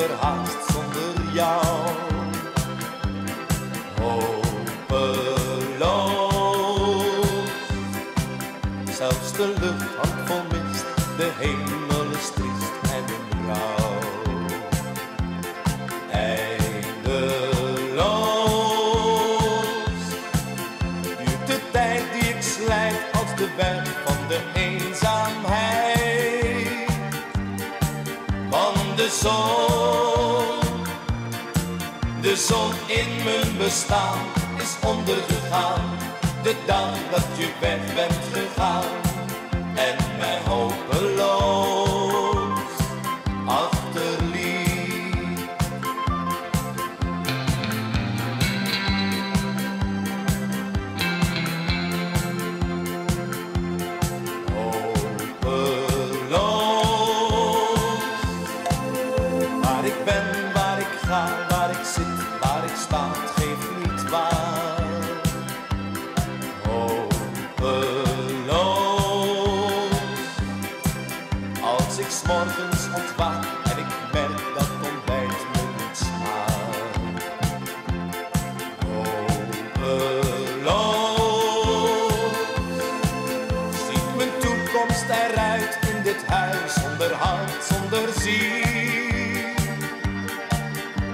zonder haast, zonder jou. Hopeloos, zelfs de lucht hangt vol mist, de hemel is triest en in rouw. Eindeloos duurt de tijd die ik slijt als de berg van de eenzaamheid. Van de zon in mijn bestaan is ondergegaan. De dag dat je weg bent gegaan en mij hopeloos achterliet. Hopeloos, waar ik ben, waar ik ga, waar ik zit, waar ik sta, het geeft niet waar. Hopeloos, als ik 's morgens ontwaak en ik merk dat ontbijt me niet smaakt. Hopeloos, ziet mijn toekomst eruit in dit huis zonder hart, zonder ziel.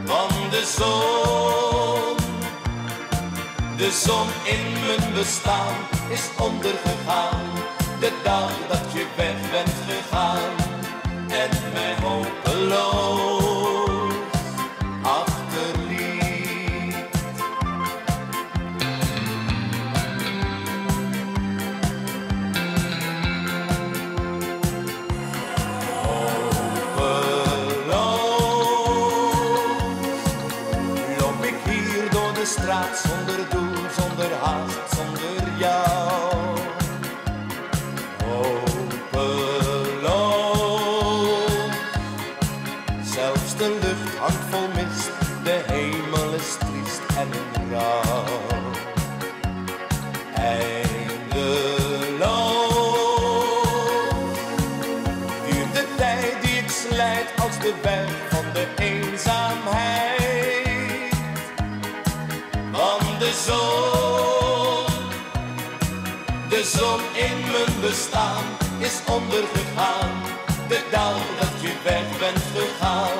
Van de zon in mijn bestaan is ondergegaan. De dag dat je weg bent gegaan en mij hopeloos achterliet. Hopeloos loop ik hier door de straat zonder doel, zonder haast, zonder jou. Hopeloos, zelfs de lucht hangt vol mist, de hemel is triest en in rouw. Eindeloos duurt de tijd die ik slijt als de berg van de eenzaamheid. Van de zon in mijn bestaan is ondergegaan. De dag dat je weg bent gegaan